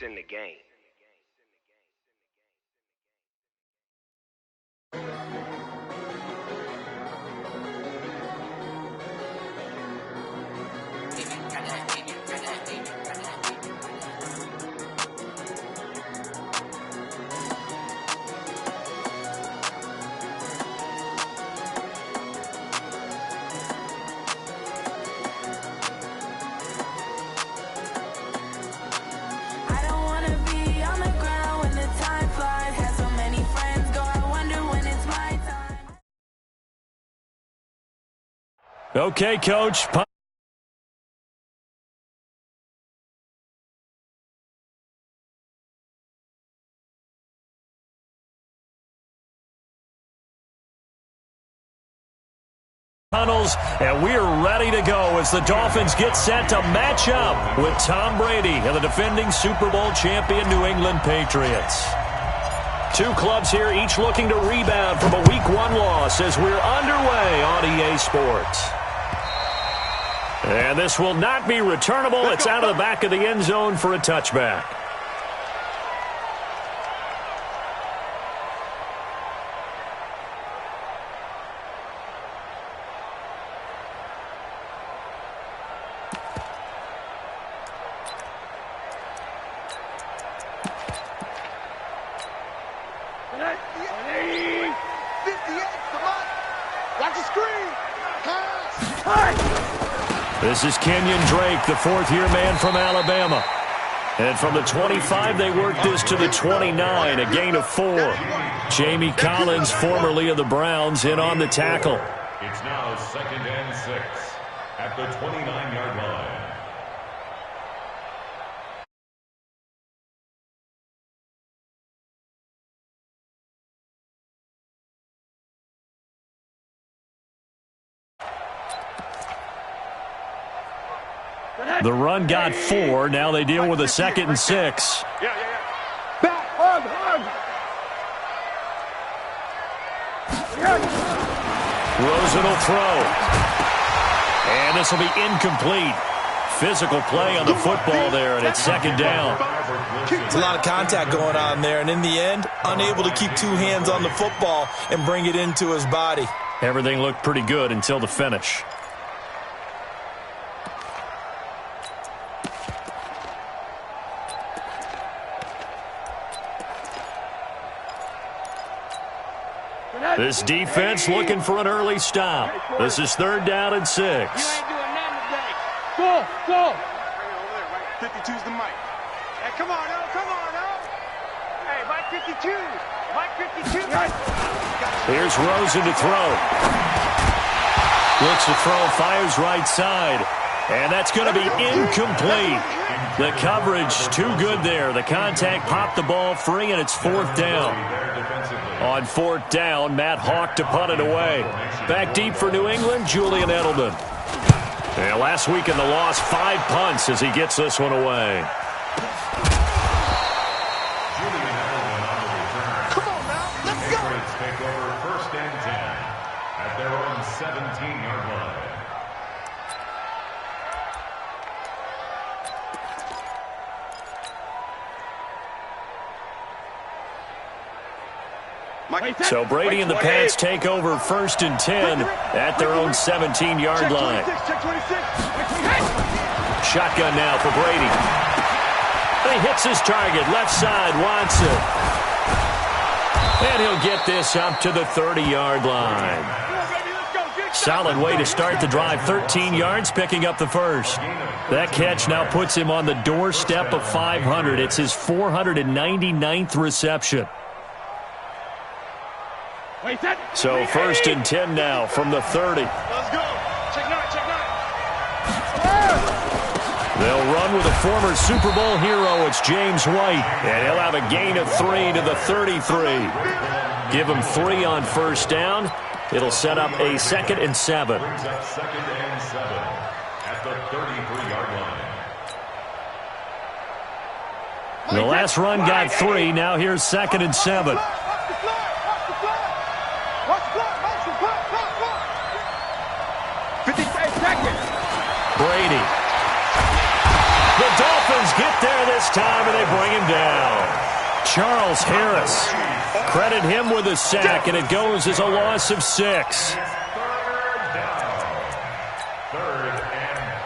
in the game. Okay, Coach. Tunnels, and we are ready to go as the Dolphins get set to match up with Tom Brady and the defending Super Bowl champion New England Patriots. Two clubs here, each looking to rebound from a Week 1 loss as we're underway on EA Sports. And this will not be returnable. It's out of the back of the end zone for a touchback. This is Kenyon Drake, the fourth-year man from Alabama. And from the 25, they work this to the 29, a gain of 4. Jamie Collins, formerly of the Browns, in on the tackle. It's now 2nd and 6 at the 29-yard line. The run got 4. Now they deal with a 2nd and 6. Back, hug. Rosen will throw. And this will be incomplete. Physical play on the football there, and it's 2nd down. There's a lot of contact going on there, and in the end, unable to keep 2 hands on the football and bring it into his body. Everything looked pretty good until the finish. This defense looking for an early stop. This is 3rd down and 6. You ain't doing nothing today. Go. 52's the mic. Hey, come on, Hey, Mike 52. Mike 52. Here's Rosen to throw. Looks to throw, fires right side. And that's going to be incomplete. The coverage too good there. The contact popped the ball free, and it's 4th down. On 4th down, Matt Hawk to punt it away. Back deep for New England, Julian Edelman. And last week in the loss, 5 punts as he gets this one away. Come on now, let's go. Patriots take over 1st and 10 at their own 17-yard line. So Brady and the Pats take over 1st and 10 at their own 17-yard line. Shotgun now for Brady. And he hits his target, left side, Watson. And he'll get this up to the 30-yard line. Solid way to start the drive, 13 yards, picking up the first. That catch now puts him on the doorstep of 500. It's his 499th reception. So 1st and 10 now from the 30. Let's go. Check 9. They'll run with a former Super Bowl hero. It's James White. And he'll have a gain of 3 to the 33. Give him 3 on 1st down. It'll set up a 2nd and 7. Brings up 2nd and 7 at the 33-yard line. The last run got 3. Now here's 2nd and 7. Brady. The Dolphins get there this time, and they bring Charles Harris. Credit him with a sack, and it goes as a loss of 6. Third and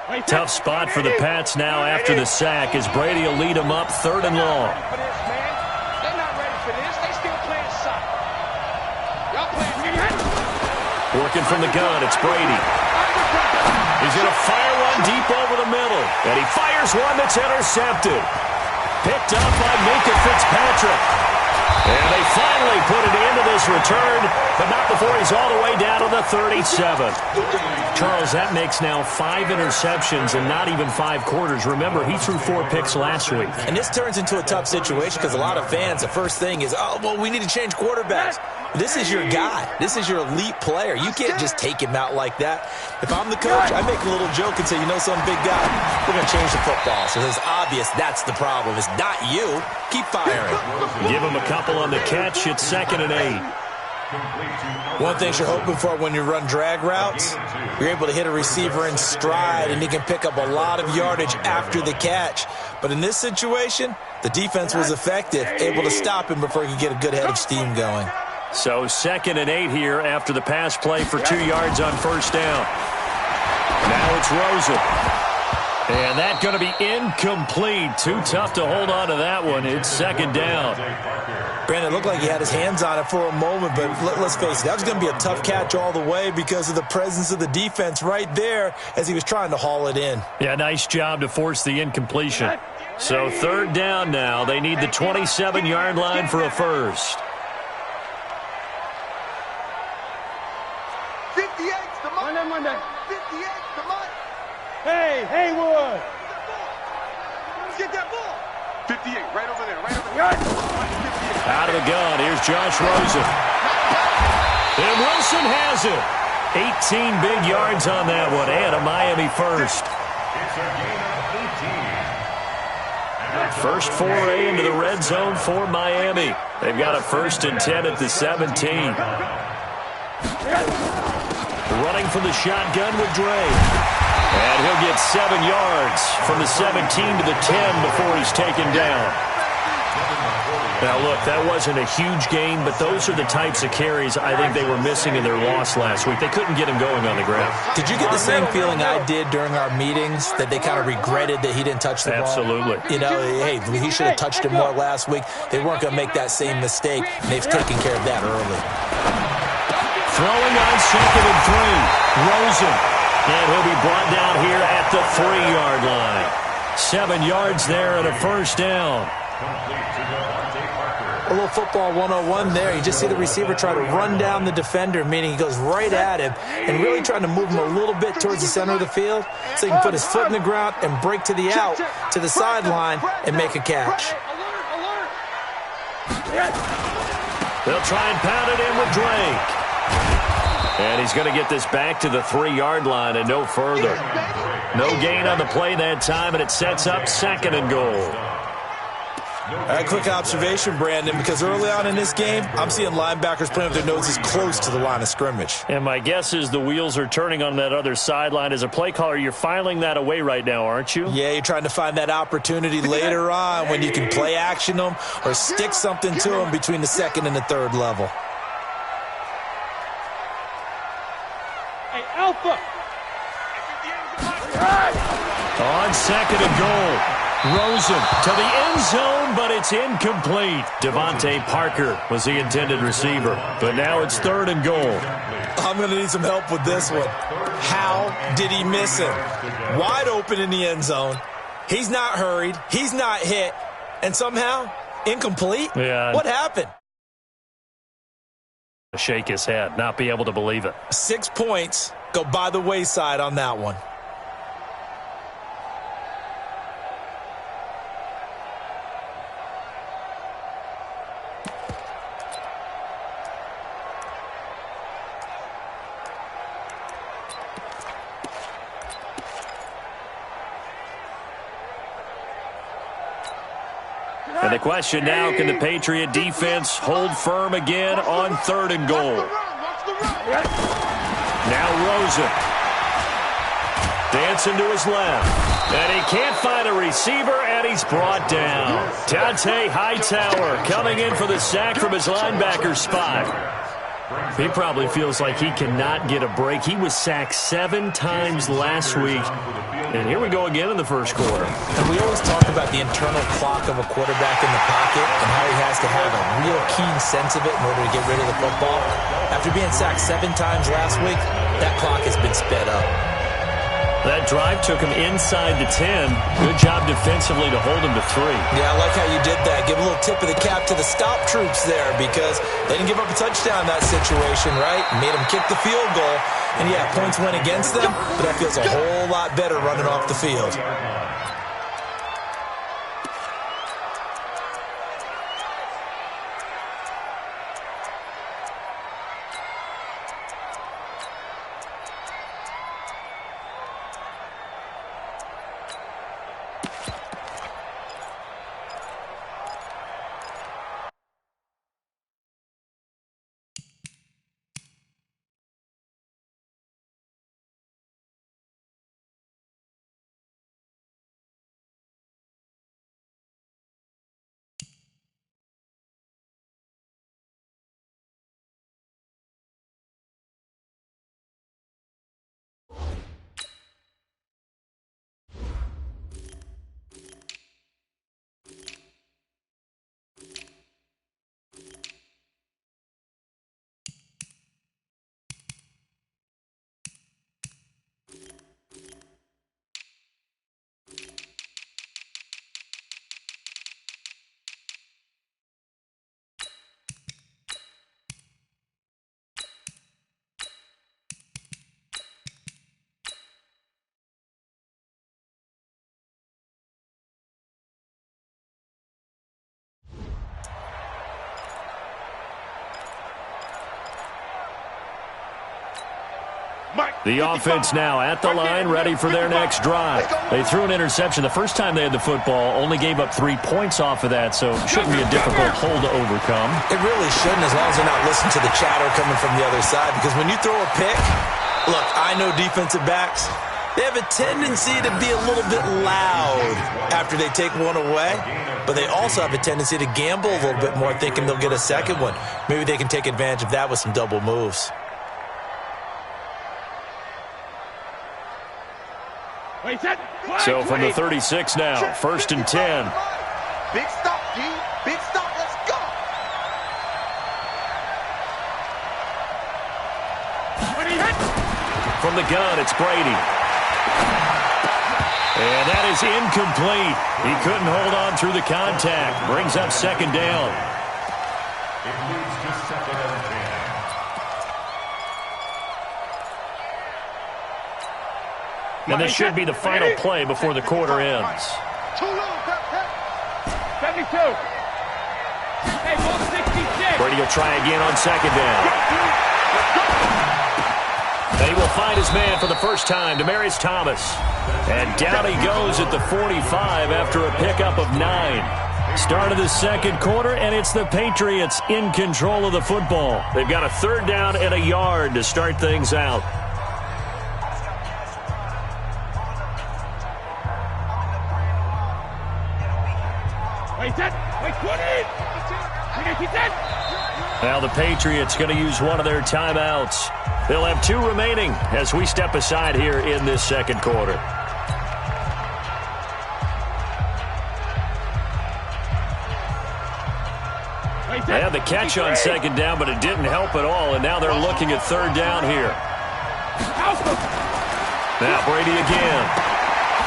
13. Tough spot for the Pats now after the sack as Brady will lead them up 3rd and long. They're not ready for this. They still playing soft. Y'all playing. Working from the gun, it's Brady. He's going to fire one deep over the middle. And he fires one that's intercepted. Picked up by Minka Fitzpatrick. And they finally put an end to this return, but not before he's all the way down to the 37. Charles, that makes now 5 interceptions and not even 5 quarters. Remember, he threw 4 picks last week. And this turns into a tough situation because a lot of fans, the first thing is, oh, well, we need to change quarterbacks. This is your guy. This is your elite player. You can't just take him out like that. If I'm the coach, I make a little joke and say, you know, some big guy, we're going to change the football. So it's obvious that's the problem. It's not you. Keep firing. Give him a couple on the catch. It's 2nd and 8. One thing you're hoping for when you run drag routes, you're able to hit a receiver in stride and he can pick up a lot of yardage after the catch. But in this situation, the defense was effective, able to stop him before he could get a good head of steam going. So 2nd and 8 here after the pass play for 2 yards on 1st down. Now it's Rosen. And that's going to be incomplete. Too tough to hold on to that one. It's 2nd down. Brandon, it looked like he had his hands on it for a moment, but let's face it, that was going to be a tough catch all the way because of the presence of the defense right there as he was trying to haul it in. Yeah, nice job to force the incompletion. So 3rd down now. They need the 27-yard line for a first. 58's the money. Monday. 58's the money. Hey, Haywood. Let's get that ball. 58, right over there, right over there. Out of the gun, here's Josh Rosen. And Wilson has it. 18 big yards on that one, and a Miami first. It's a gain of 18. First foray into the red zone for Miami. They've got a 1st and 10 at the 17. Running from the shotgun with Dre. And he'll get 7 yards from the 17 to the 10 before he's taken down. Now, look, that wasn't a huge gain, but those are the types of carries I think they were missing in their loss last week. They couldn't get him going on the ground. Did you get the same feeling I did during our meetings, that they kind of regretted that he didn't touch the ball? Absolutely. You know, hey, he should have touched it more last week. They weren't going to make that same mistake, and they've taken care of that early. Throwing on 2nd and 3. Rosen. And he'll be brought down here at the 3-yard line. 7 yards there and a 1st down. A little football 101 there. You just see the receiver try to run down the defender, meaning he goes right at him and really trying to move him a little bit towards the center of the field so he can put his foot in the ground and break to the out, to the sideline, and make a catch. They'll try and pound it in with Drake. And he's going to get this back to the 3-yard line and no further. No gain on the play that time, and it sets up 2nd and goal. A quick observation, Brandon, because early on in this game, I'm seeing linebackers playing with their noses close to the line of scrimmage. And my guess is the wheels are turning on that other sideline. As a play caller, you're filing that away right now, aren't you? Yeah, you're trying to find that opportunity later on when you can play action them or stick something to them between the 2nd and the 3rd level. Hey, Alpha. On 2nd and goal. Rosen to the end zone, but it's incomplete. Devontae Parker was the intended receiver, but now it's 3rd and goal. I'm going to need some help with this one. How did he miss it? Wide open in the end zone. He's not hurried. He's not hit. And somehow, incomplete? Yeah. What happened? Shake his head, not be able to believe it. 6 points go by the wayside on that one. And the question now, can the Patriot defense hold firm again on 3rd and goal? Now Rosen. Dancing to his left. And he can't find a receiver, and he's brought down. Dante Hightower coming in for the sack from his linebacker spot. He probably feels like he cannot get a break. He was sacked 7 times last week. And here we go again in the first quarter. And we always talk about the internal clock of a quarterback in the pocket and how he has to have a real keen sense of it in order to get rid of the football. After being sacked 7 times last week, that clock has been sped up. That drive took him inside the 10. Good job defensively to hold him to 3. Yeah, I like how you did that. Give a little tip of the cap to the stop troops there because they didn't give up a touchdown in that situation, right? Made them kick the field goal. And, yeah, points went against them, but that feels a whole lot better running off the field. The offense now at the line, ready for their next drive. They threw an interception the first time they had the football, only gave up 3 points off of that, so it shouldn't be a difficult hole to overcome. It really shouldn't, as long as they're not listening to the chatter coming from the other side, because when you throw a pick, look, I know defensive backs, they have a tendency to be a little bit loud after they take one away, but they also have a tendency to gamble a little bit more, thinking they'll get a second one. Maybe they can take advantage of that with some double moves. So from the 36 now, 1st and 10. Big stop, D. Big stop. Let's go. From the gun, it's Brady. And that is incomplete. He couldn't hold on through the contact. Brings up 2nd down. It leads to 2nd and 10. And this should be the final play before the quarter ends. 72. Hey, ball 66. Brady will try again on 2nd down. And he will find his man for the first time, Demaryius Thomas. And down he goes at the 45 after a pickup of 9. Start of the 2nd quarter, and it's the Patriots in control of the football. They've got a 3rd down and a yard to start things out. Now the Patriots going to use one of their timeouts. They'll have 2 remaining as we step aside here in this 2nd quarter. They had the catch on 2nd down, but it didn't help at all, and now they're looking at 3rd down here. Now Brady again.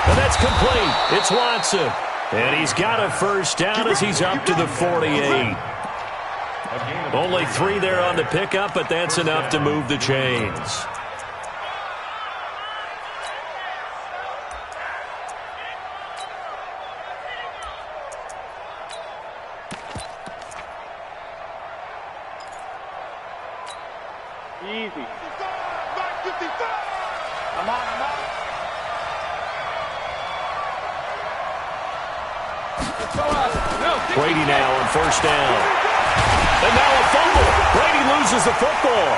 And that's complete. It's Watson. And he's got a 1st down as he's up to the 48. Only 3 there on the pickup, but that's enough to move the chains. Easy. I'm on. Brady now on first down. And now a fumble. Brady loses the football.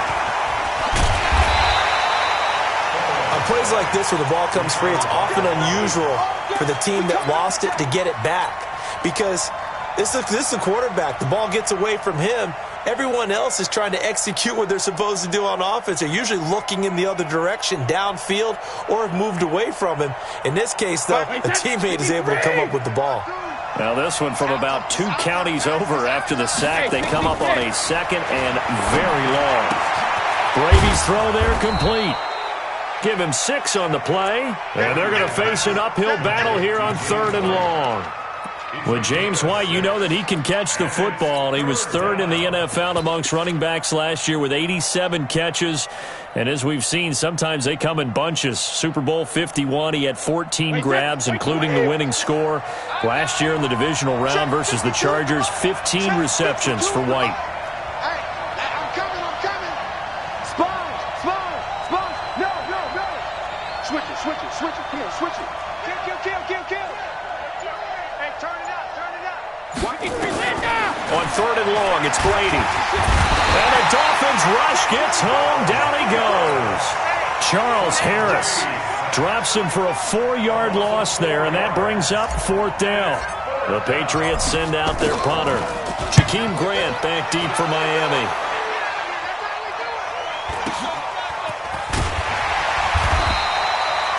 On plays like this where the ball comes free, it's often unusual for the team that lost it to get it back. Because this is the quarterback. The ball gets away from him. Everyone else is trying to execute what they're supposed to do on offense. They're usually looking in the other direction, downfield, or have moved away from him. In this case, though, a teammate is able to come up with the ball. Now this one from about 2 counties over after the sack. They come up on a second and very long. Brady's throw there complete. Give him 6 on the play, and they're going to face an uphill battle here on 3rd and long. With James White, you know that he can catch the football. He was 3rd in the NFL amongst running backs last year with 87 catches. And as we've seen, sometimes they come in bunches. Super Bowl 51, he had 14 grabs, including the winning score. Last year in the divisional round versus the Chargers, 15 receptions for White. Hey, I'm coming. Spawn. No. Switch it. Come on, switch it. Kill. Hey, turn it up. On 3rd and long, it's Brady. And the Dolphins rush gets home. Down he goes. Charles Harris drops him for a 4-yard loss there, and that brings up 4th down. The Patriots send out their punter. Jakeem Grant back deep for Miami.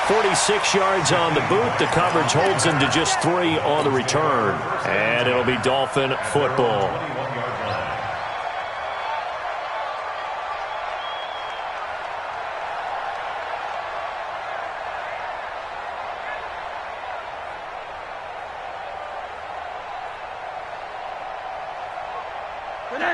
46 yards on the boot. The coverage holds him to just 3 on the return. And it'll be Dolphin football.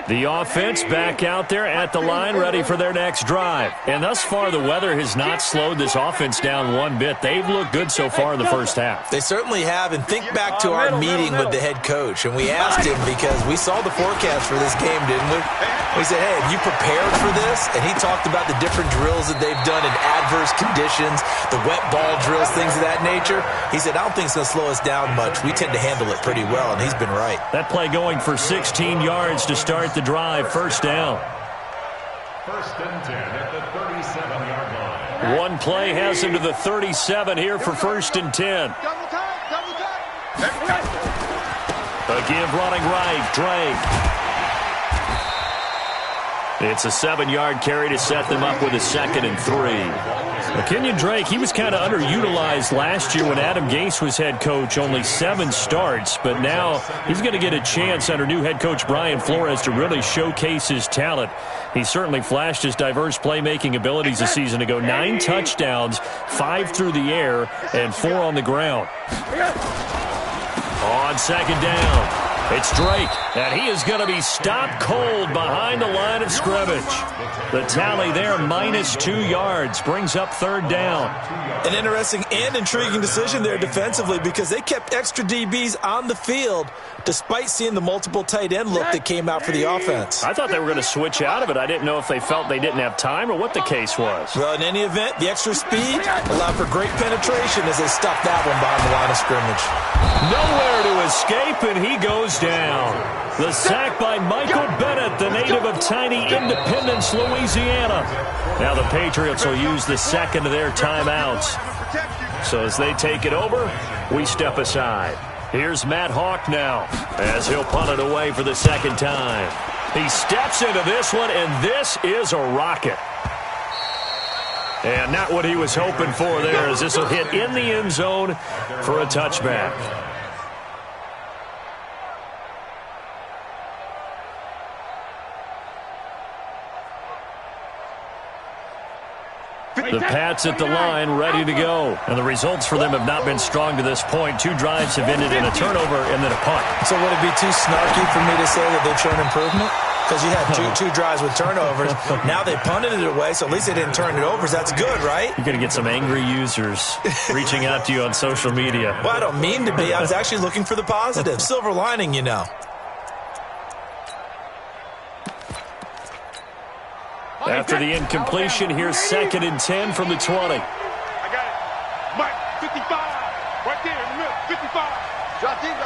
The offense back out there at the line, ready for their next drive. And thus far, the weather has not slowed this offense down one bit. They've looked good so far in the first half. They certainly have. And think back to our meeting with the head coach. And we asked him, because we saw the forecast for this game, didn't we? We said, hey, have you prepared for this? And he talked about the different drills that they've done in adverse conditions, the wet ball drills, things of that nature. He said, I don't think it's going to slow us down much. We tend to handle it pretty well, and he's been right. That play going for 16 yards to start the drive. First down. 1st and 10 at the 37-yard line. One play has him to the 37 here for 1st and 10. Double time. A give running right, Drake. It's a 7-yard carry to set them up with a 2nd and 3. Kenyon Drake, he was kind of underutilized last year when Adam Gase was head coach. Only 7 starts, but now he's going to get a chance under new head coach Brian Flores to really showcase his talent. He certainly flashed his diverse playmaking abilities a season ago. 9 touchdowns, 5 through the air, and 4 on the ground. On 2nd down. It's Drake, and he is going to be stopped cold behind the line of scrimmage. The tally there, -2 yards, brings up 3rd down. An interesting and intriguing decision there defensively, because they kept extra DBs on the field despite seeing the multiple tight end look that came out for the offense. I thought they were going to switch out of it. I didn't know if they felt they didn't have time or what the case was. Well, in any event, the extra speed allowed for great penetration as they stuffed that one behind the line of scrimmage. Nowhere to escape, and he goes down. The sack by Michael Bennett, the native of tiny Independence, Louisiana. Now the Patriots will use the 2nd of their timeouts. So as they take it over, we step aside. Here's Matt Hawk now as he'll punt it away for the 2nd time. He steps into this one, and this is a rocket. And not what he was hoping for there, as this will hit in the end zone for a touchback. The Pats at the line, ready to go. And the results for them have not been strong to this point. 2 drives have ended in a turnover and then a punt. So would it be too snarky for me to say that they've shown improvement? Because you had two drives with turnovers. Now they punted it away, so at least they didn't turn it over. So that's good, right? You're going to get some angry users reaching out to you on social media. Well, I don't mean to be. I was actually looking for the positive. Silver lining, you know. After the incompletion, here's 2nd and 10 from the 20. I got it. Mike, 55. Right there in the middle. 55. Drop deep.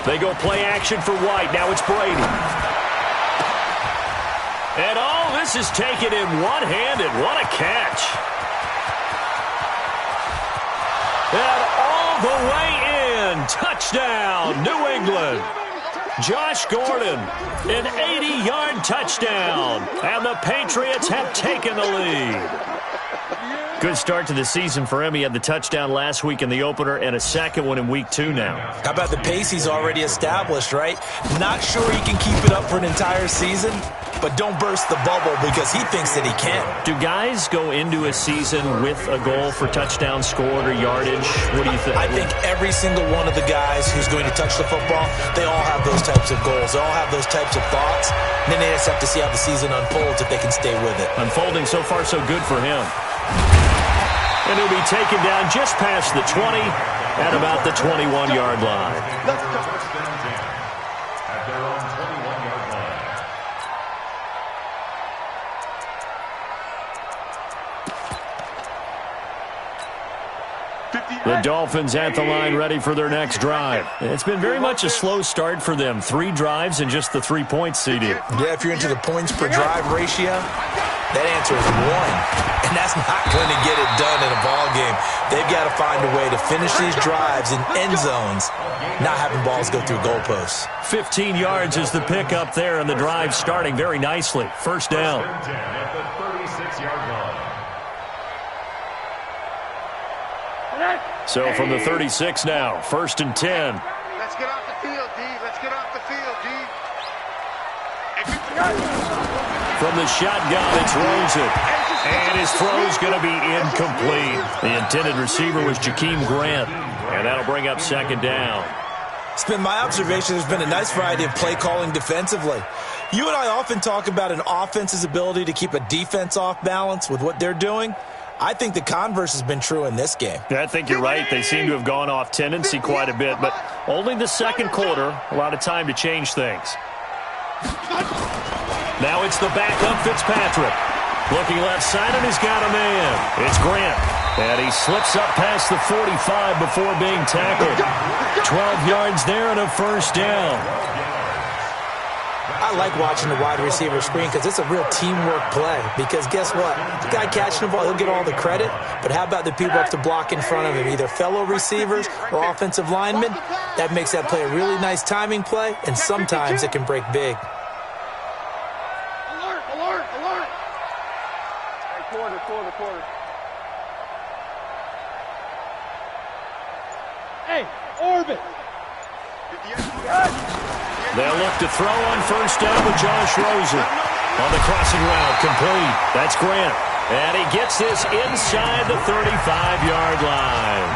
They go play action for White. Now it's Brady. And all this is taken in one-handed. What a catch. And all the way in. Touchdown, New England. Josh Gordon, an 80-yard touchdown. And the Patriots have taken the lead. Good start to the season for him. He had the touchdown last week in the opener and a second one in week 2 now. How about the pace he's already established, right? Not sure he can keep it up for an entire season, but don't burst the bubble because he thinks that he can. Do guys go into a season with a goal for touchdown scored or yardage? What do you think? I think every single one of the guys who's going to touch the football, they all have those types of goals. They all have those types of thoughts. And then they just have to see how the season unfolds if they can stay with it. Unfolding so far so good for him. And he'll be taken down just past the 20 at about the 21-yard line. Let's go. First and 10 at their own 21-yard line. The Dolphins at the line ready for their next drive. It's been very much a slow start for them. 3 drives and just the 3 points CD. Yeah, if you're into the points per drive ratio, that answer is 1. And that's not going to get it done in a ball game. They've got to find a way to finish these drives in end zones, not having balls go through goalposts. 15 yards is the pickup there, and the drive starting very nicely. First down. First and 10 at the 36-yard line. So from the 36 now, first and 10. Let's get off the field, D. Let's get off the field, D. From the shotgun, it's Rosen. And his throw's going to be incomplete. The intended receiver was Jakeem Grant. And that'll bring up second down. It's been my observation there's been a nice variety of play calling defensively. You and I often talk about an offense's ability to keep a defense off balance with what they're doing. I think the converse has been true in this game. I think you're right. They seem to have gone off tendency quite a bit, but only the second quarter, a lot of time to change things. Now it's the backup Fitzpatrick. Looking left side, and he's got a man. It's Grant. And he slips up past the 45 before being tackled. 12 yards there and a first down. I like watching the wide receiver screen because it's a real teamwork play. Because guess what? The guy catching the ball, he'll get all the credit. But how about the people up to block in front of him, either fellow receivers or offensive linemen? That makes that play a really nice timing play, and sometimes it can break big. Alert, alert, alert. Hey, quarter. Hey, orbit. They'll look to throw on first down with Josh Rosen. On the crossing route, complete. That's Grant. And he gets this inside the 35-yard line.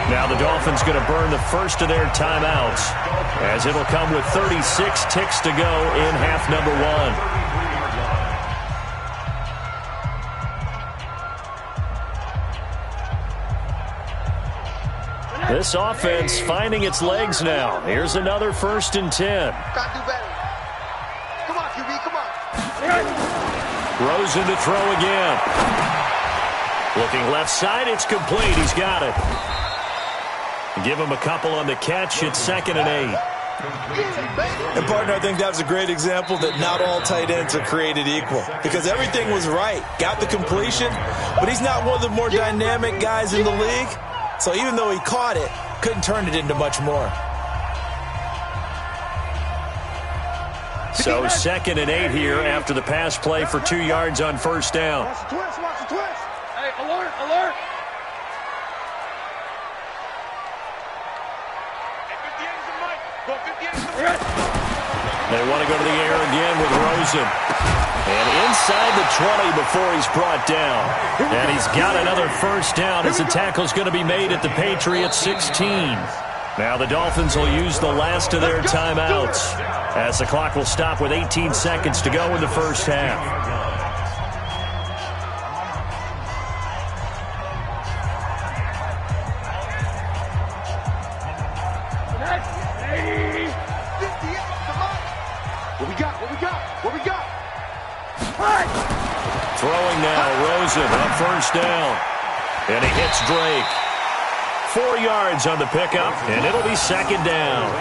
Now the Dolphins going to burn the first of their timeouts, as it'll come with 36 ticks to go in half number 1. This offense finding its legs now. Here's another first and 10. Gotta do better. Come on, QB, come on. Rosen to throw again. Looking left side, it's complete. He's got it. Give him a couple on the catch. It's 2nd and 8. And, partner, I think that was a great example that not all tight ends are created equal. Because everything was right. Got the completion, but he's not one of the more dynamic guys in the league. So even though he caught it, couldn't turn it into much more. So 2nd and 8 here after the pass play for 2 yards on first down. Watch the twist. Hey, alert, alert. They want to go to the air again with Rosen. And inside the 20 before he's brought down. And he's got another first down as the tackle's going to be made at the Patriots 16. Now the Dolphins will use the last of their timeouts, as the clock will stop with 18 seconds to go in the first half. Throwing now, Rosen on first down. And he hits Drake. 4 yards on the pickup, and it'll be second down.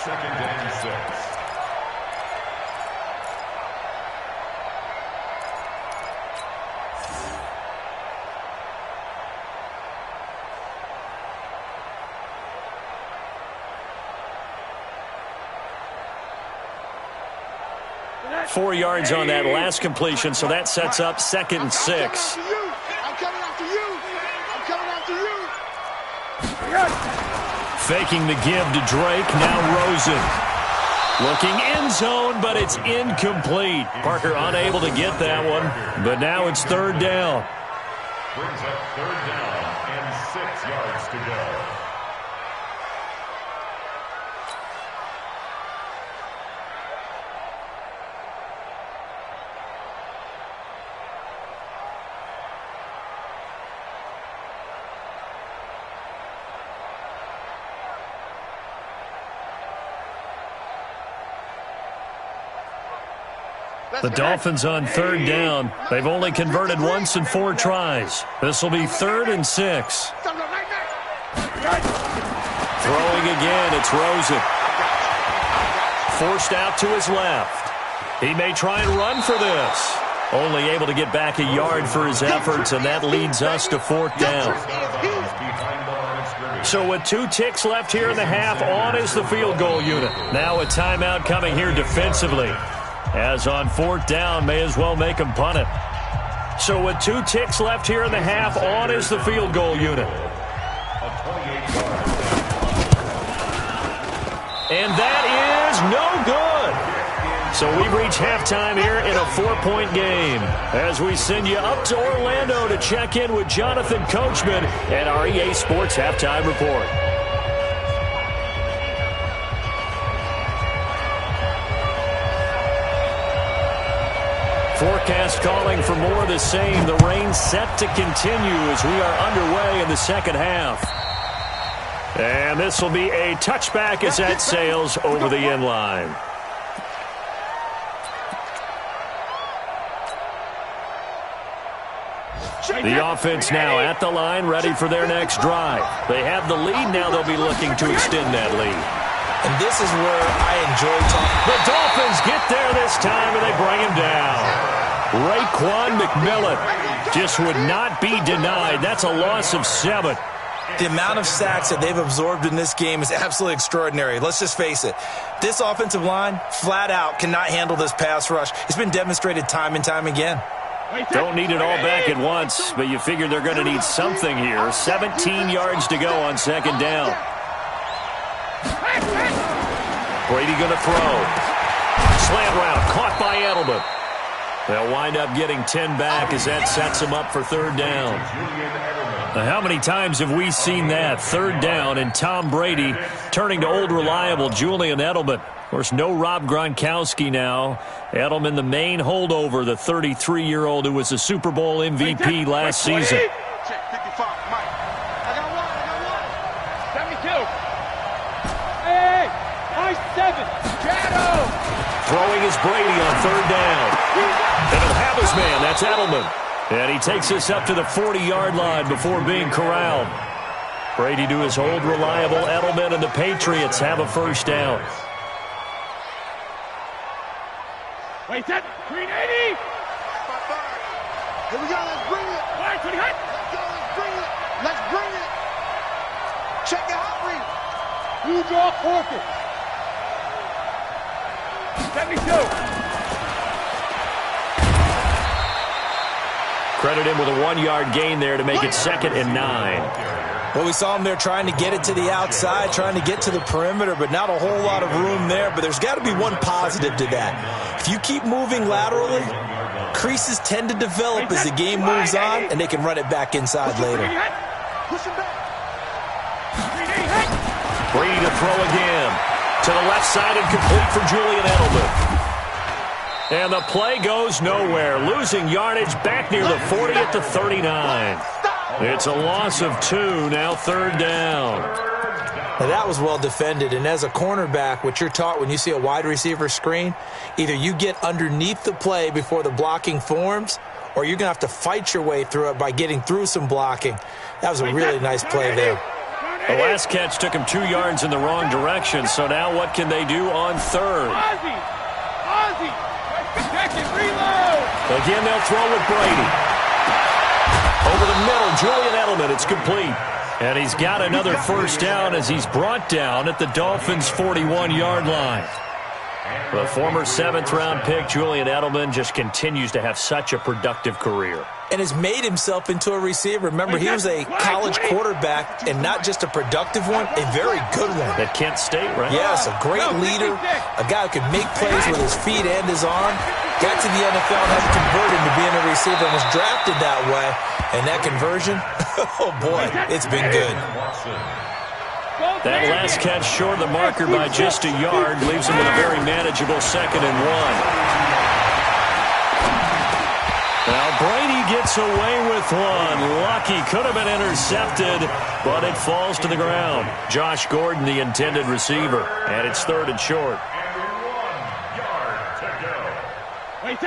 Second and 6. Four yards on that last completion, so that sets up second and 6. I'm coming after you. I'm coming after you. Faking the give to Drake, now Rosen. Looking end zone, but it's incomplete. Parker unable to get that one, but now it's third down. Brings up third down and 6 yards to go. The Dolphins on third down. They've only converted once in 4 tries. This will be third and 6. Throwing again, it's Rosen. Forced out to his left. He may try and run for this. Only able to get back a yard for his efforts, and that leads us to fourth down. So with 2 ticks left here in the half, on is the field goal unit. Now a timeout coming here defensively. As on fourth down, may as well make him punt it. So with 2 ticks left here in the half, on is the field goal unit. And that is no good. So we reach halftime here in a 4-point game as we send you up to Orlando to check in with Jonathan Coachman at our EA Sports Halftime Report. Forecast calling for more of the same. The rain set to continue as we are underway in the second half. And this will be a touchback as that sails over the end line. The offense now at the line, ready for their next drive. They have the lead. Now they'll be looking to extend that lead. And this is where I enjoy talking. The Dolphins get there this time, and they bring him down. Raekwon McMillan just would not be denied. That's a loss of 7. The amount of sacks that they've absorbed in this game is absolutely extraordinary. Let's just face it. This offensive line, flat out, cannot handle this pass rush. It's been demonstrated time and time again. Don't need it all back at once, but you figure they're going to need something here. 17 yards to go on second down. Brady going to throw. Slant route, caught by Edelman. They'll wind up getting 10 back as that sets them up for third down. Now, how many times have we seen that? Third down and Tom Brady turning to old reliable Julian Edelman. Of course, no Rob Gronkowski now. Edelman, the main holdover, the 33-year-old who was a Super Bowl MVP last season. Check 55, Mike. I got one. 72. Hey, nice 7. Shadow. Throwing is Brady on third down. And he'll have his man. That's Edelman. And he takes us up to the 40-yard line before being corralled. Brady to his old reliable Edelman, and the Patriots have a first down. Wait, that 380. Here we go. Let's bring it. Let's go. Let's bring it. Let's bring it. Check the hot rate. Huge off forfeit. 72. Credit him with a 1-yard gain there to make it 2nd and 9. Well, we saw him there trying to get it to the outside, trying to get to the perimeter, but not a whole lot of room there. But there's got to be one positive to that. If you keep moving laterally, creases tend to develop as the game moves on, and they can run it back inside later. Push him back. Brady to throw again. To the left side and complete for Julian Edelman. And the play goes nowhere. Losing yardage back near the 40 at the 39. It's a loss of 2, now third down. Now, that was well defended, and as a cornerback, what you're taught when you see a wide receiver screen, either you get underneath the play before the blocking forms, or you're going to have to fight your way through it by getting through some blocking. That was a really nice play there. The last catch took him 2 yards in the wrong direction, so now what can they do on third? Again, they'll throw with Brady. Over the middle, Julian Edelman, it's complete. And he's got another first down as he's brought down at the Dolphins' 41-yard line. The former 7th-round pick, Julian Edelman, just continues to have such a productive career. And has made himself into a receiver. Remember, he was a college quarterback, and not just a productive one, a very good one. At Kent State, right? Yes, a great leader, a guy who could make plays with his feet and his arm. Got to the NFL and had to convert into being a receiver and was drafted that way. And that conversion, oh boy, it's been good. That last catch short of the marker by just a yard leaves him with a very manageable 2nd and 1. Now Brady gets away with one. Lucky, could have been intercepted, but it falls to the ground. Josh Gordon, the intended receiver, and it's 3rd and short. Wait, 20!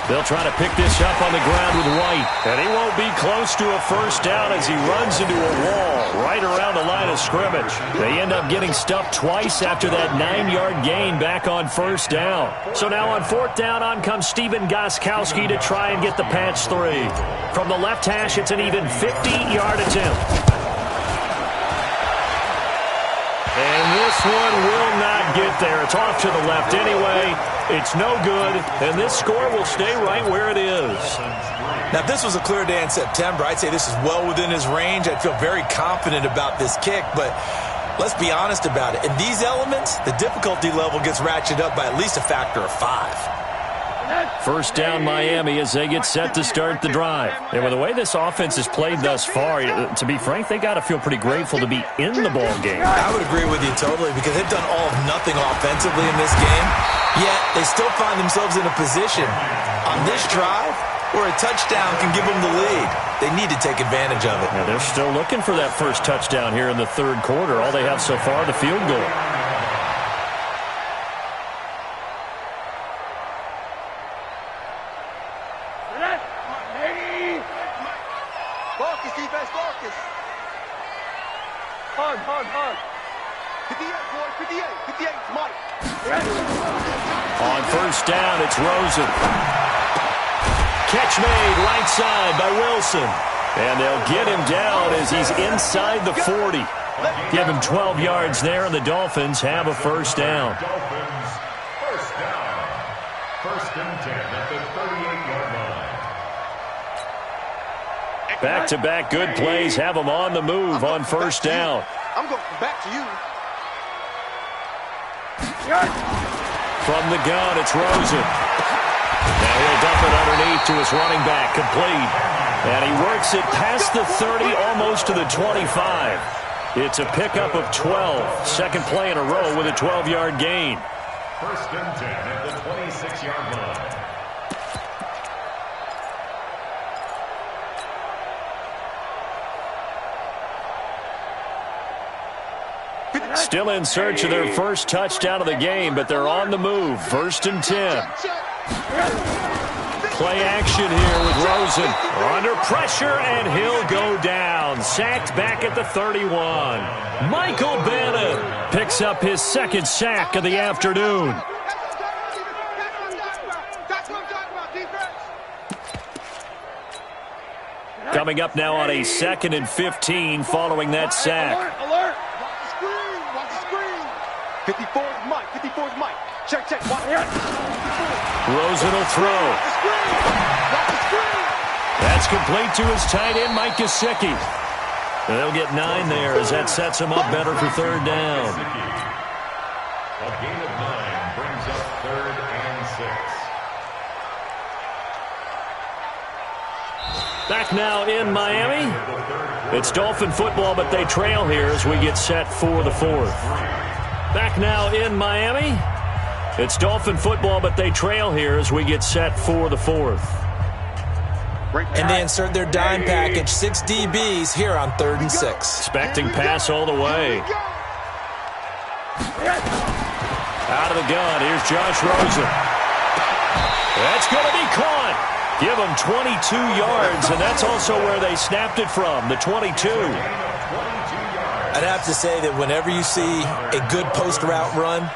They'll try to pick this up on the ground with White, and he won't be close to a first down as he runs into a wall right around the line of scrimmage. They end up getting stuffed twice after that 9-yard gain back on first down. So now on 4th down, on comes Stephen Gostkowski to try and get the patch 3. From the left hash, it's an even 50-yard attempt. And this one will not get there. It's off to the left anyway. It's no good, and this score will stay right where it is. Now, if this was a clear day in September, I'd say this is well within his range. I'd feel very confident about this kick, but let's be honest about it. In these elements, the difficulty level gets ratcheted up by at least a factor of 5. First down Miami as they get set to start the drive. And with the way this offense has played thus far, to be frank, they got to feel pretty grateful to be in the ball game. I would agree with you totally because they've done all of nothing offensively in this game, yet they still find themselves in a position on this drive where a touchdown can give them the lead. They need to take advantage of it. Now they're still looking for that first touchdown here in the 3rd quarter. All they have so far, the field goal. Hard. 58, boy, 58, Mike. On first down, it's Rosen. Catch made right side by Wilson. And they'll get him down as he's inside the 40. Give him 12 yards there, and the Dolphins have a first down. Dolphins, first down. 1st and 10 at the 38-yard line. Back-to-back good plays have them on the move on first down. I'm going back to you. From the gun, it's Rosen. Now he'll dump it underneath to his running back, complete. And he works it past the 30, almost to the 25. It's a pickup of 12. Second play in a row with a 12-yard gain. 1st and 10 at the 26-yard line. Still in search of their first touchdown of the game, but they're on the move. 1st and 10. Play action here with Rosen. Under pressure, and he'll go down. Sacked back at the 31. Michael Bannon picks up his 2nd sack of the afternoon. Coming up now on a 2nd and 15 following that sack. Alert. Watch the screen. 54 is Mike. 54 is Mike. Check. Watch it. Rosen will throw. Watch the screen. That's complete to his tight end, Mike Gesicki. They'll get 9 there as that sets him up better for 3rd down. A gain of 9 brings up 3rd and 6. Back now in Miami. It's Dolphin football, but they trail here as we get set for the 4th. Back now in Miami. It's Dolphin football, but they trail here as we get set for the 4th. And they insert their dime package, 6 DBs here on 3rd and 6. Expecting pass all the way. Out of the gun, here's Josh Rosen. That's going to be caught. Give them 22 yards, and that's also where they snapped it from, the 22. I'd have to say that whenever you see a good post route run,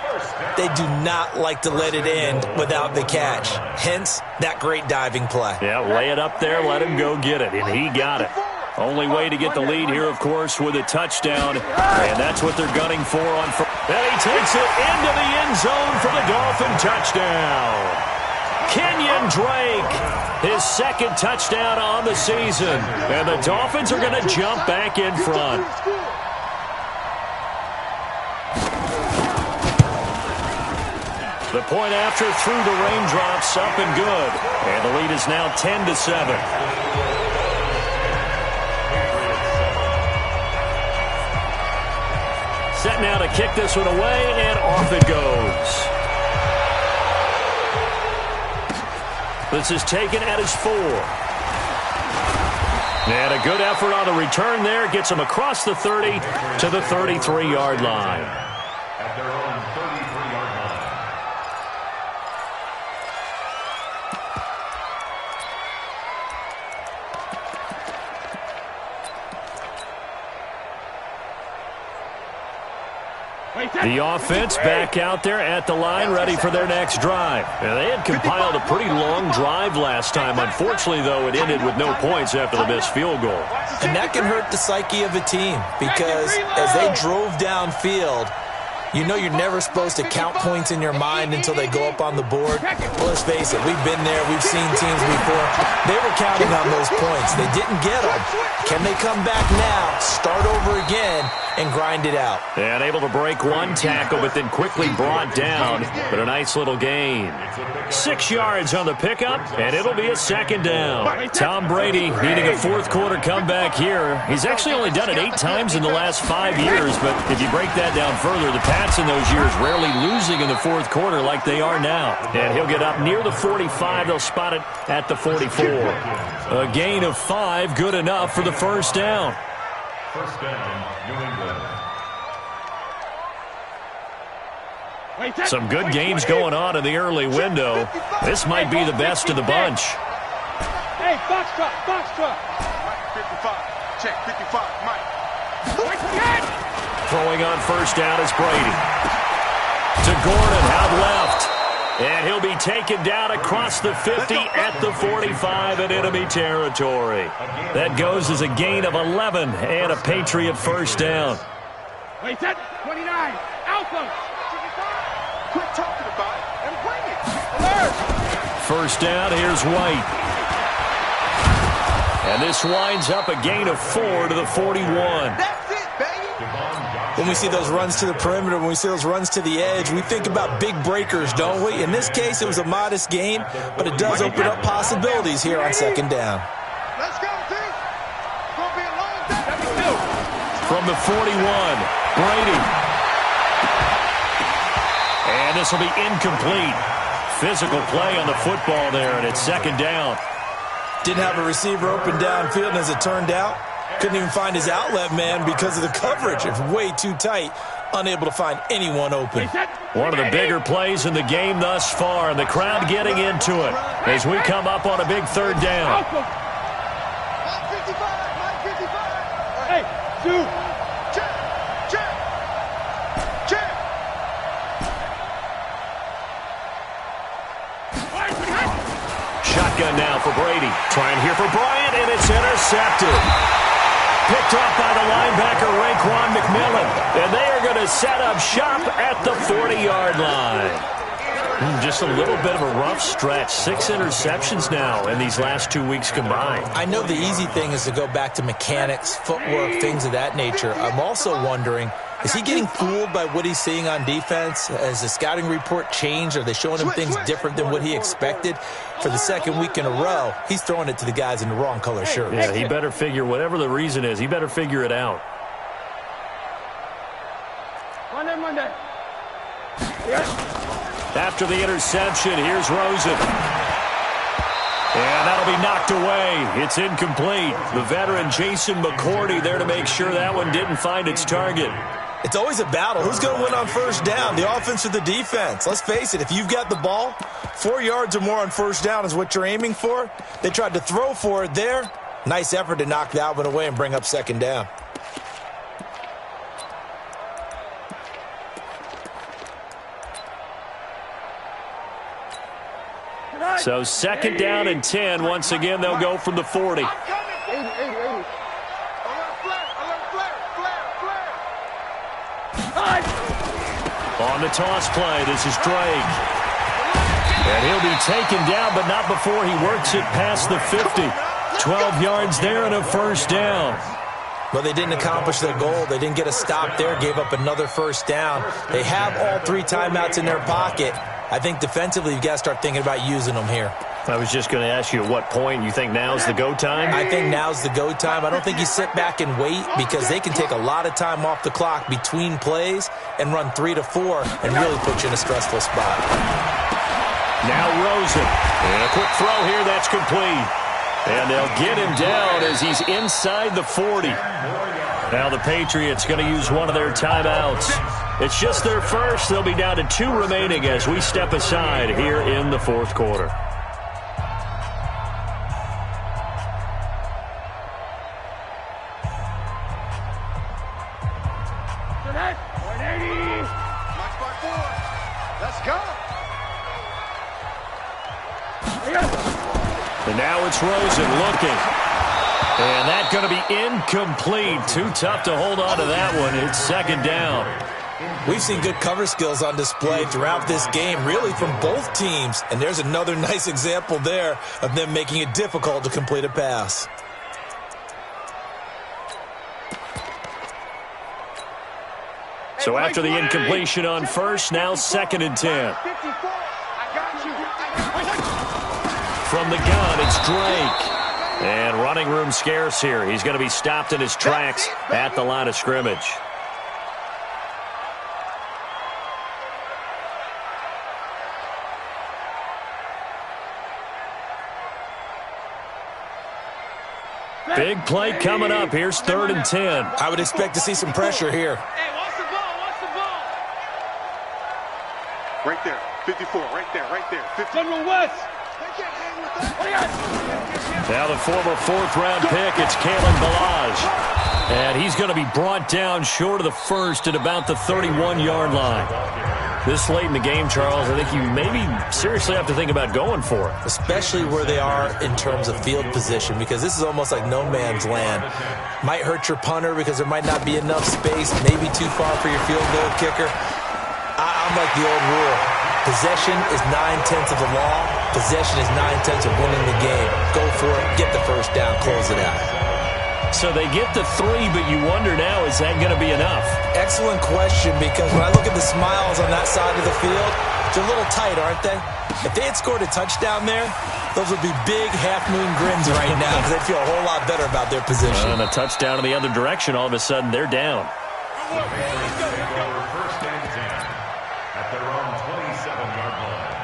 they do not like to let it end without the catch. Hence, that great diving play. Yeah, lay it up there, let him go get it, and he got it. Only way to get the lead here, of course, with a touchdown, and that's what they're gunning for on first. And he takes it into the end zone for the Dolphin touchdown. Kenyon Drake, his second touchdown on the season, and the Dolphins are going to jump back in front. The point after through the raindrops, up and good. And the lead is now 10-7. Set now to kick this one away, and off it goes. This is taken at his 4. And a good effort on the return there. Gets him across the 30 to the 33-yard line. At their own 33-yard line. The offense back out there at the line, ready for their next drive. And they had compiled a pretty long drive last time. Unfortunately, though, it ended with no points after the missed field goal. And that can hurt the psyche of a team because as they drove downfield, you know you're never supposed to count points in your mind until they go up on the board. Well, let's face it, we've been there. We've seen teams before. They were counting on those points. They didn't get them. Can they come back now, start over again, and grind it out? And able to break one tackle, but then quickly brought down. But a nice little gain. 6 yards on the pickup, and it'll be a second down. Tom Brady needing a fourth-quarter comeback here. He's actually only done it 8 times in the last 5 years, but if you break that down further, the Pats in those years rarely losing in the fourth quarter like they are now. And he'll get up near the 45. They'll spot it at the 44. A gain of 5, good enough for the first down. First down, New England. Some good games going on in the early window. This might be the best of the bunch. Hey, box truck, box truck. Mike 55. Check 55. Mike. Throwing on first down is Brady. To Gordon, out left. And he'll be taken down across the 50 at the 45 in enemy territory. That goes as a gain of 11 and a Patriot first down. Wait, that 29. Alpha. Quit talking about it and bring it. Alert. First down, here's White. And this winds up a gain of 4 to the 41. That's it, baby. When we see those runs to the perimeter, when we see those runs to the edge, we think about big breakers, don't we? In this case, it was a modest gain, but it does open up possibilities here on second down. Let's go, team. It's going to be a long day. From the 41, Brady. And this will be incomplete. Physical play on the football there, and it's second down. Didn't have a receiver open downfield, and as it turned out, couldn't even find his outlet man because of the coverage. It's way too tight, unable to find anyone open. One of the bigger plays in the game thus far, and the crowd getting into it as we come up on a big third down. Mike 55. Mike 55. Hey, two. Check. Check. Check. Shotgun now for Brady. Trying here for Bryant, and it's intercepted. Picked off by the linebacker, Raekwon McMillan. And they are going to set up shop at the 40-yard line. Just a little bit of a rough stretch. 6 interceptions now in these last 2 weeks combined. I know the easy thing is to go back to mechanics, footwork, things of that nature. I'm also wondering, is he getting fooled by what he's seeing on defense? Has the scouting report changed? Are they showing him things different than what he expected? For the second week in a row, he's throwing it to the guys in the wrong color shirts. Yeah, he better figure, whatever the reason is, he better figure it out. Monday. After the interception, here's Rosen. And that'll be knocked away. It's incomplete. The veteran Jason McCourty there to make sure that one didn't find its target. It's always a battle. Who's going to win on first down, the offense or the defense? Let's face it, if you've got the ball, 4 yards or more on first down is what you're aiming for. They tried to throw for it there. Nice effort to knock that one away and bring up second down. So second down and 10. Once again, they'll go from the 40. 80. On the toss play, this is Drake. And he'll be taken down, but not before he works it past the 50. 12 yards there and a first down. Well, they didn't accomplish their goal. They didn't get a stop there, gave up another first down. They have all 3 timeouts in their pocket. I think defensively you've got to start thinking about using them here. I was just going to ask you at what point you think now's the go time? I think now's the go time. I don't think you sit back and wait because they can take a lot of time off the clock between plays and run 3 to 4 and really put you in a stressful spot. Now Rosen. And a quick throw here, that's complete. And they'll get him down as he's inside the 40. Now the Patriots going to use one of their timeouts. It's just their first. They'll be down to 2 remaining as we step aside here in the fourth quarter. Let's go. And now it's Rosen looking. And that's going to be incomplete. Too tough to hold on to that one. It's second down. We've seen good cover skills on display throughout this game, really from both teams. And there's another nice example there of them making it difficult to complete a pass. So after the incompletion on first, now second and 10. From the gun, it's Drake. And running room scarce here. He's going to be stopped in his tracks at the line of scrimmage. Big play coming up. Here's third and 10. I would expect to see some pressure here. Hey, watch the ball, watch the ball. Right there, 54, right there, 50. General West. Now the former fourth-round pick, it's Kalen Ballage. And he's going to be brought down short of the first at about the 31-yard line. This late in the game, Charles, I think you maybe seriously have to think about going for it. Especially where they are in terms of field position, because this is almost like no man's land. Might hurt your punter because there might not be enough space, maybe too far for your field goal kicker. I'm like the old rule. Possession is 9/10 of the law. Possession is 9/10 of winning the game. Go for it, get the first down, close it out. So they get the 3, but you wonder now, is that going to be enough? Excellent question, because when I look at the smiles on that side of the field, they're a little tight, aren't they? If they had scored a touchdown there, those would be big half-moon grins right now because they'd feel a whole lot better about their position. And a touchdown in the other direction, all of a sudden they're down. First and 10 at their own 27-yard line.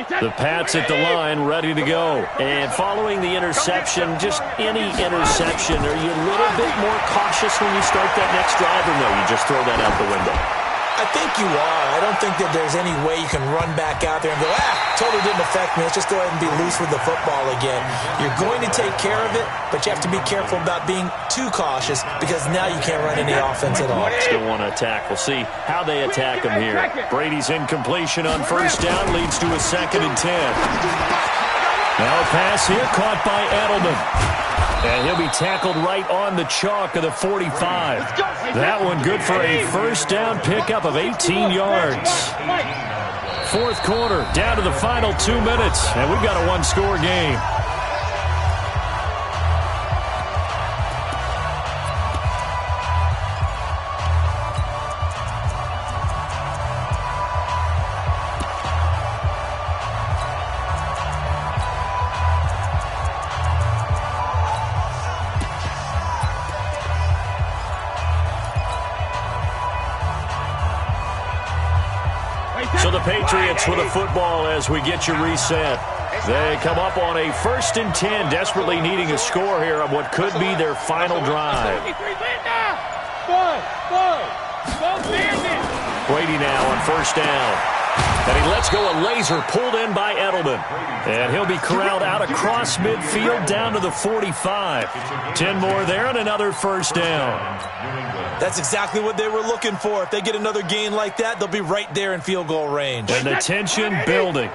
The Pats at the line, ready to go. And following the interception, just any interception, are you a little bit more cautious when you start that next drive, or no, you just throw that out the window? I think you are. I don't think that there's any way you can run back out there and go, totally didn't affect me. Let's just go ahead and be loose with the football again. You're going to take care of it, but you have to be careful about being too cautious because now you can't run any offense at all. Still want to attack. We'll see how they attack him here. Brady's incompletion on first down leads to a second and 10. Now a pass here caught by Edelman. And he'll be tackled right on the chalk of the 45. That one good for a first down pickup of 18 yards. Fourth quarter, down to the final 2 minutes, and we've got a one-score game. So the Patriots with a football as we get you reset. They come up on a 1st and 10, desperately needing a score here on what could be their final drive. Brady now on 1st down. And he lets go a laser pulled in by Edelman. And he'll be corralled out across midfield down to the 45. 10 more there and another 1st down. That's exactly what they were looking for. If they get another gain like that, they'll be right there in field goal range. And the tension building.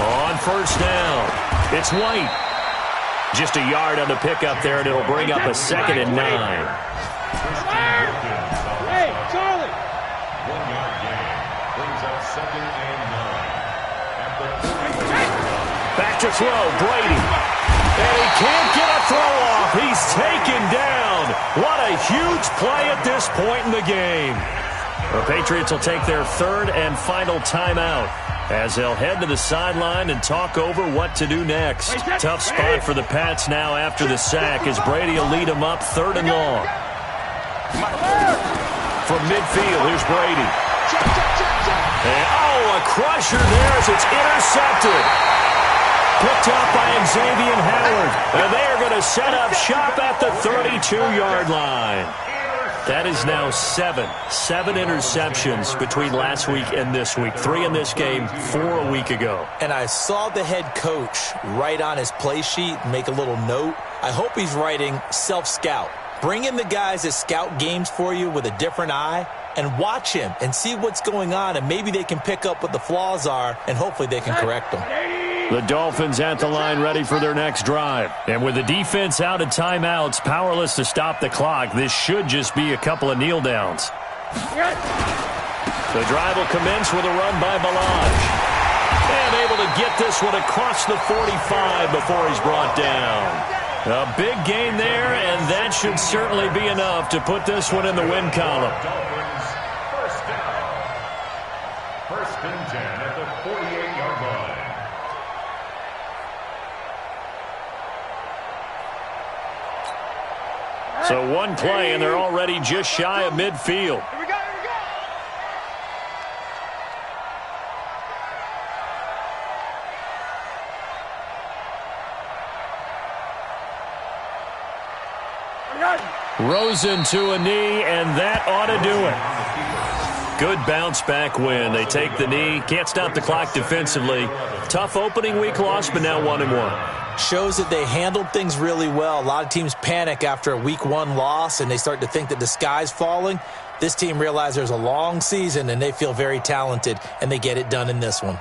On 1st down, it's White. Just a yard on the pickup there, and it'll bring up a 2nd and 9. Hey, Charlie. 1 yard gain brings up 2nd and 9. Back to throw, Brady. And he can't get a throw off. He's taken down. What a huge play at this point in the game. The Patriots will take their 3rd and final timeout as they'll head to the sideline and talk over what to do next. Tough spot for the Pats now after the sack as Brady will lead them up 3rd and long. From midfield, here's Brady. And, a crusher there as it's intercepted. Picked up by Xavier Howard. And they are going to set up shop at the 32-yard line. That is now 7 interceptions between last week and this week. 3 in this game, 4 a week ago. And I saw the head coach write on his play sheet, make a little note. I hope he's writing self-scout. Bring in the guys that scout games for you with a different eye and watch him and see what's going on, and maybe they can pick up what the flaws are, and hopefully they can correct them. The Dolphins at the line ready for their next drive. And with the defense out of timeouts, powerless to stop the clock, this should just be a couple of kneel downs. The drive will commence with a run by Balaj. And able to get this one across the 45 before he's brought down. A big gain there, and that should certainly be enough to put this one in the win column. Dolphins 1st down. 1st and 10 at the 48-yard line. So one play, and they're already just shy of midfield. Here we go, here we go. Rosen to a knee, and that ought to do it. Good bounce-back win. They take the knee. Can't stop the clock defensively. Tough opening week loss, but now 1-1. Shows that they handled things really well. A lot of teams panic after a week 1 loss, and they start to think that the sky's falling. This team realizes there's a long season, and they feel very talented, and they get it done in this one.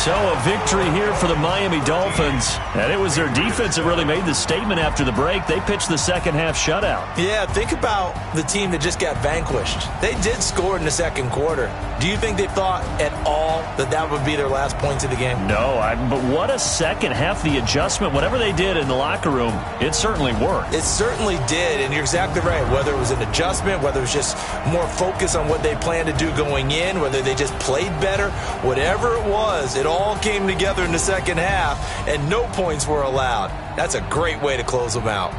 So a victory here for the Miami Dolphins. And it was their defense that really made the statement after the break. They pitched the second-half shutout. Yeah, think about the team that just got vanquished. They did score in the second quarter. Do you think they thought at all that that would be their last points of the game? No, but what a second half. The adjustment, whatever they did in the locker room, it certainly worked. It certainly did, and you're exactly right. Whether it was an adjustment, whether it was just more focus on what they planned to do going in, whether they just played better, whatever it was, it all came together in the second half, and no points were allowed. That's a great way to close them out.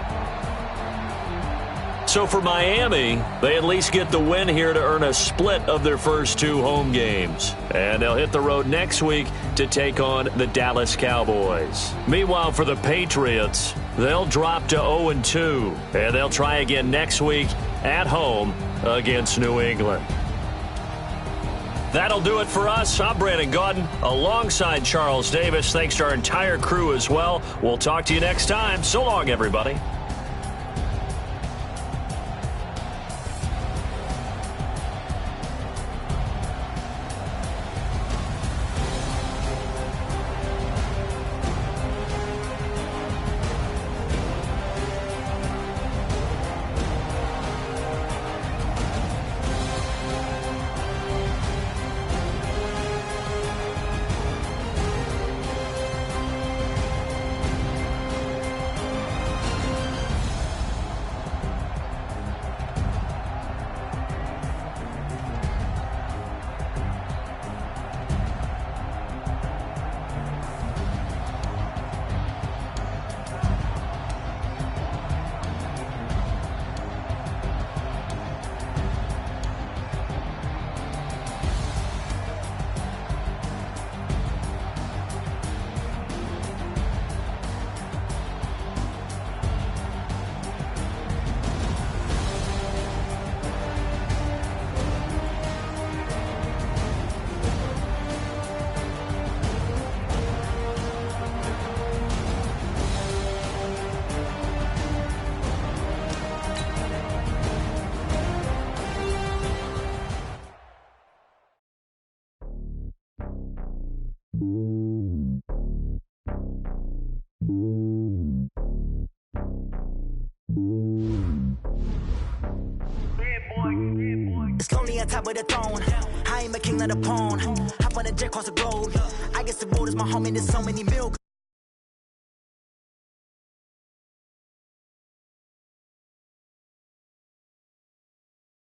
So for Miami, they at least get the win here to earn a split of their first 2 home games. And they'll hit the road next week to take on the Dallas Cowboys. Meanwhile, for the Patriots, they'll drop to 0-2. And they'll try again next week at home against New England. That'll do it for us. I'm Brandon Gaudin alongside Charles Davis. Thanks to our entire crew as well. We'll talk to you next time. So long, everybody. It's lonely on top of the throne. I ain't a king of the pawn. Hop on a jet across the globe. I guess the road is my home and there's so many milk.